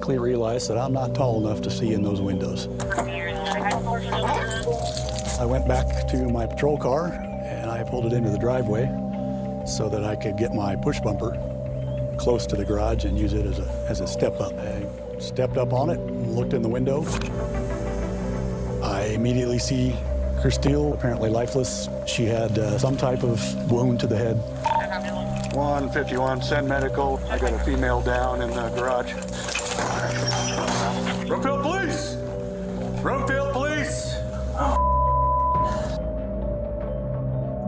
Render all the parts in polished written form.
quickly realized that I'm not tall enough to see in those windows. I went back to my patrol car and I pulled it into the driveway so that I could get my push bumper close to the garage and use it as a step up. I stepped up on it and looked in the window. I immediately see Kristil, apparently lifeless. She had some type of wound to the head. 151, send medical. I got a female down in the garage. Broomfield police! Broomfield police!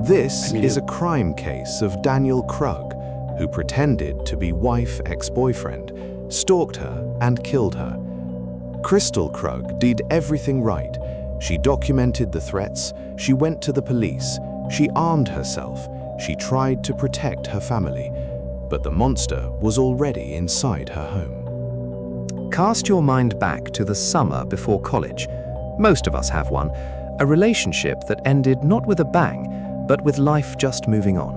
This is a crime case of Daniel Krug, who pretended to be wife ex-boyfriend, stalked her and killed her. Kristil Krug did everything right. She documented the threats, she went to the police, she armed herself, she tried to protect her family, but the monster was already inside her home. Cast your mind back to the summer before college. Most of us have one. A relationship that ended not with a bang, but with life just moving on.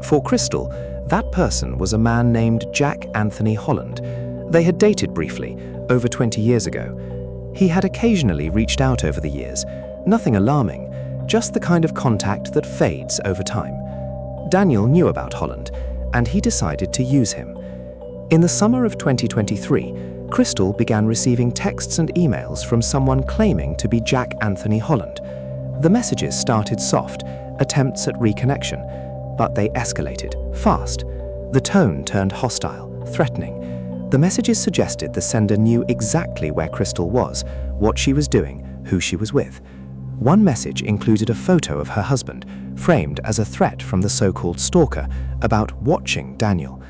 For Kristil, that person was a man named Jack Anthony Holland. They had dated briefly, over 20 years ago. He had occasionally reached out over the years, nothing alarming, just the kind of contact that fades over time. Daniel knew about Holland, and he decided to use him. In the summer of 2023, Kristil began receiving texts and emails from someone claiming to be Jack Anthony Holland. The messages started soft, attempts at reconnection, but they escalated fast. The tone turned hostile, threatening. The messages suggested the sender knew exactly where Kristil was, what she was doing, who she was with. One message included a photo of her husband, framed as a threat from the so-called stalker about watching Daniel.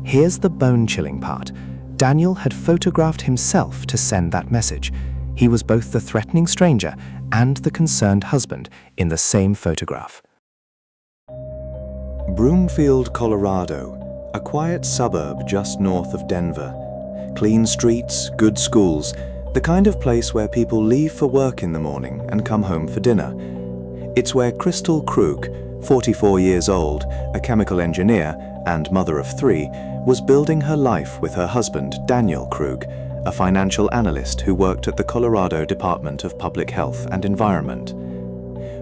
Here's the bone-chilling part. Daniel had photographed himself to send that message. He was both the threatening stranger and the concerned husband in the same photograph. Broomfield, Colorado, a quiet suburb just north of Denver. Clean streets, good schools, the kind of place where people leave for work in the morning and come home for dinner. It's where Kristil Krug, 44 years old, a chemical engineer and mother of 3, was building her life with her husband, Daniel Krug, a financial analyst who worked at the Colorado Department of Public Health and Environment.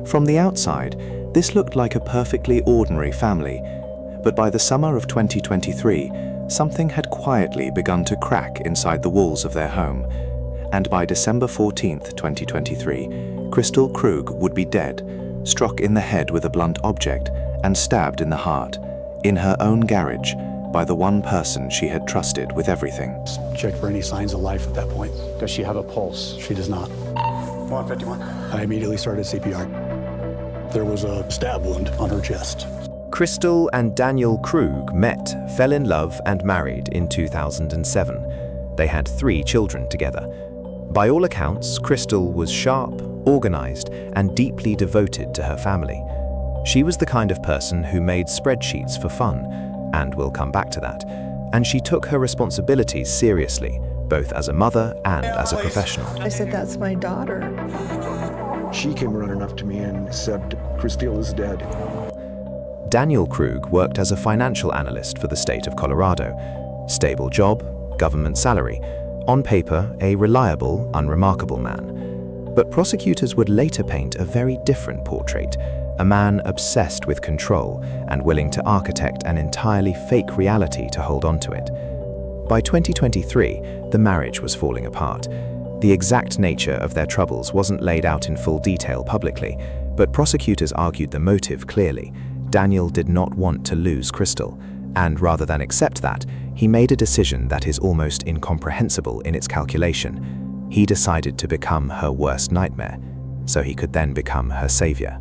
From the outside, this looked like a perfectly ordinary family, but by the summer of 2023, something had quietly begun to crack inside the walls of their home. And by December 14th, 2023, Kristil Krug would be dead, struck in the head with a blunt object and stabbed in the heart, in her own garage, by the one person she had trusted with everything. Check for any signs of life at that point. Does she have a pulse? She does not. 151. I immediately started CPR. There was a stab wound on her chest. Kristil and Daniel Krug met, fell in love and married in 2007. They had 3 children together. By all accounts, Kristil was sharp, organized, and deeply devoted to her family. She was the kind of person who made spreadsheets for fun, and we'll come back to that. And she took her responsibilities seriously, both as a mother and as a professional. I said, "That's my daughter." She came running up to me and said, "Kristil is dead." Daniel Krug worked as a financial analyst for the state of Colorado. Stable job, government salary. On paper, a reliable, unremarkable man. But prosecutors would later paint a very different portrait, a man obsessed with control and willing to architect an entirely fake reality to hold on to it. By 2023, the marriage was falling apart. The exact nature of their troubles wasn't laid out in full detail publicly, but prosecutors argued the motive clearly. Daniel did not want to lose Kristil, and rather than accept that, he made a decision that is almost incomprehensible in its calculation. He decided to become her worst nightmare, so he could then become her savior.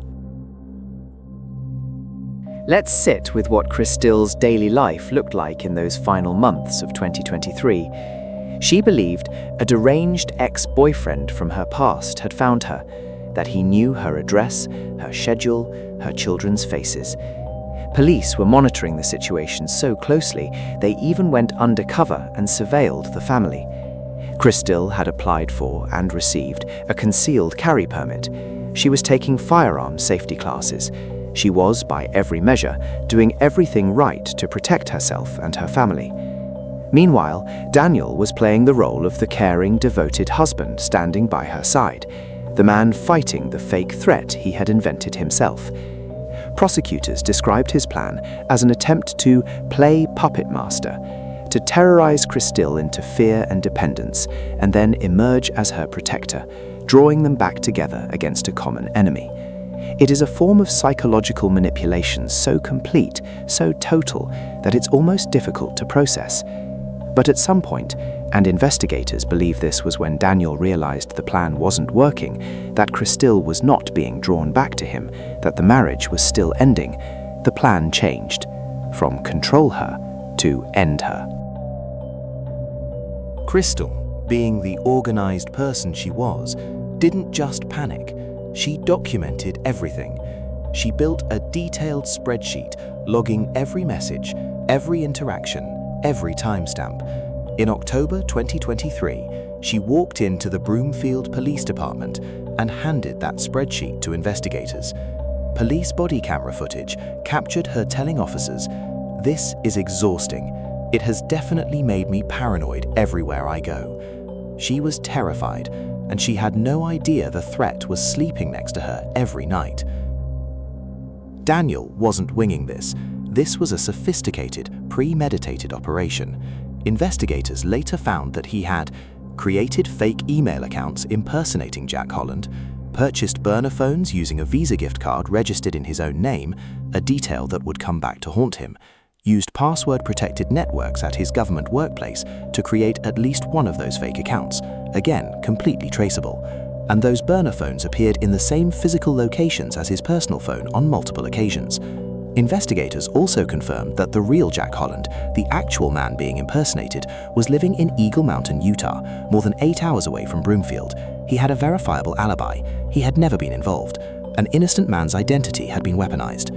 Let's sit with what Kristil's daily life looked like in those final months of 2023. She believed a deranged ex-boyfriend from her past had found her, that he knew her address, her schedule, her children's faces. Police were monitoring the situation so closely, they even went undercover and surveilled the family. Kristil had applied for and received a concealed carry permit. She was taking firearm safety classes. She was, by every measure, doing everything right to protect herself and her family. Meanwhile, Daniel was playing the role of the caring, devoted husband standing by her side, the man fighting the fake threat he had invented himself. Prosecutors described his plan as an attempt to play puppet master, to terrorize Kristil into fear and dependence, and then emerge as her protector, drawing them back together against a common enemy. It is a form of psychological manipulation so complete, so total, that it's almost difficult to process. But at some point, and investigators believe this was when Daniel realized the plan wasn't working, that Kristil was not being drawn back to him, that the marriage was still ending, the plan changed, from control her to end her. Kristil, being the organized person she was, didn't just panic. She documented everything. She built a detailed spreadsheet logging every message, every interaction, every timestamp. In October 2023, she walked into the Broomfield Police Department and handed that spreadsheet to investigators. Police body camera footage captured her telling officers, "This is exhausting. It has definitely made me paranoid everywhere I go." She was terrified, and she had no idea the threat was sleeping next to her every night. Daniel wasn't winging this. This was a sophisticated, premeditated operation. Investigators later found that he had created fake email accounts impersonating Jack Holland, purchased burner phones using a Visa gift card registered in his own name, a detail that would come back to haunt him, used password-protected networks at his government workplace to create at least one of those fake accounts, again completely traceable, and those burner phones appeared in the same physical locations as his personal phone on multiple occasions. Investigators also confirmed that the real Jack Holland, the actual man being impersonated, was living in Eagle Mountain, Utah, more than 8 hours away from Broomfield. He had a verifiable alibi. He had never been involved. An innocent man's identity had been weaponized.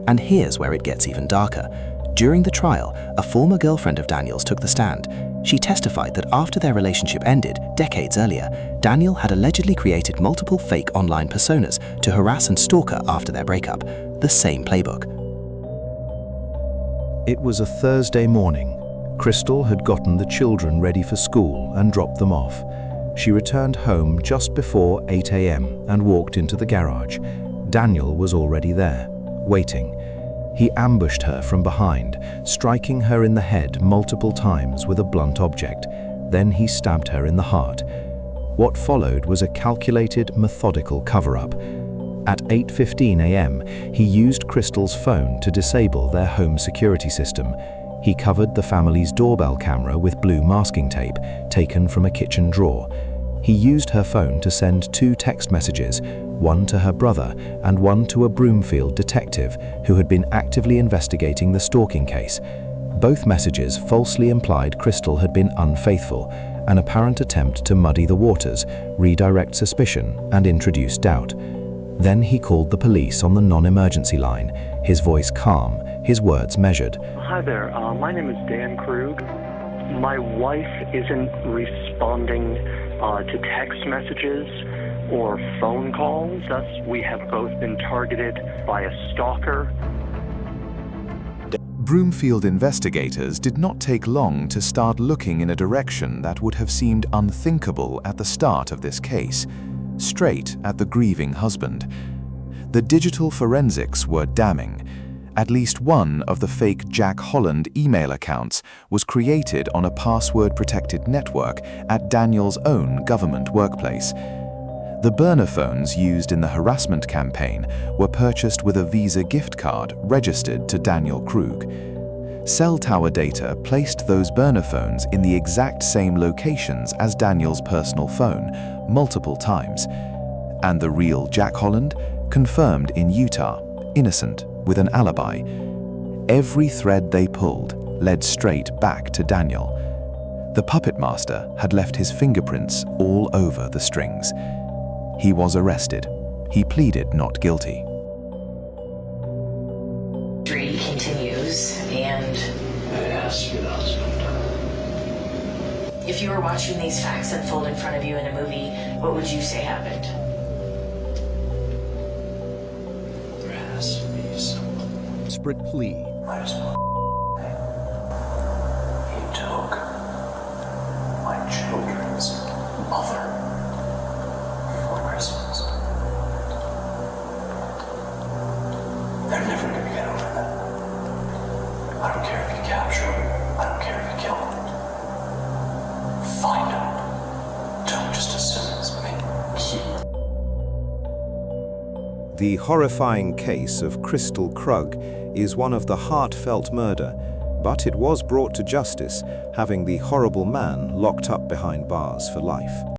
And here's where it gets even darker. During the trial, a former girlfriend of Daniel's took the stand. She testified that after their relationship ended, decades earlier, Daniel had allegedly created multiple fake online personas to harass and stalk her after their breakup. The same playbook. It was a Thursday morning. Kristil had gotten the children ready for school and dropped them off. She returned home just before 8 a.m. and walked into the garage. Daniel was already there, waiting. He ambushed her from behind, striking her in the head multiple times with a blunt object. Then he stabbed her in the heart. What followed was a calculated, methodical cover-up. At 8:15 a.m., he used Kristil's phone to disable their home security system. He covered the family's doorbell camera with blue masking tape taken from a kitchen drawer. He used her phone to send 2 text messages, one to her brother and one to a Broomfield detective who had been actively investigating the stalking case. Both messages falsely implied Kristil had been unfaithful, an apparent attempt to muddy the waters, redirect suspicion, and introduce doubt. Then he called the police on the non-emergency line, his voice calm, his words measured. Hi there, my name is Dan Krug. My wife isn't responding to text messages or phone calls. Thus, we have both been targeted by a stalker. Broomfield investigators did not take long to start looking in a direction that would have seemed unthinkable at the start of this case, straight at the grieving husband. The digital forensics were damning. At least one of the fake Jack Holland email accounts was created on a password-protected network at Daniel's own government workplace. The burner phones used in the harassment campaign were purchased with a Visa gift card registered to Daniel Krug. Cell tower data placed those burner phones in the exact same locations as Daniel's personal phone, multiple times. And the real Jack Holland, confirmed in Utah, innocent, with an alibi. Every thread they pulled led straight back to Daniel. The puppet master had left his fingerprints all over the strings. He was arrested. He pleaded not guilty. Continues, and if you were watching these facts unfold in front of you in a movie, what would you say happened? There has to be someone. Desperate plea. Might as well. He children's mother for Christmas. They're never gonna get over that. I don't care if you capture them. I don't care if you kill them. Find them. Don't just assume it's me. The horrifying case of Kristil Krug is one of the heartfelt murder, but it was brought to justice, having the horrible man locked up behind bars for life.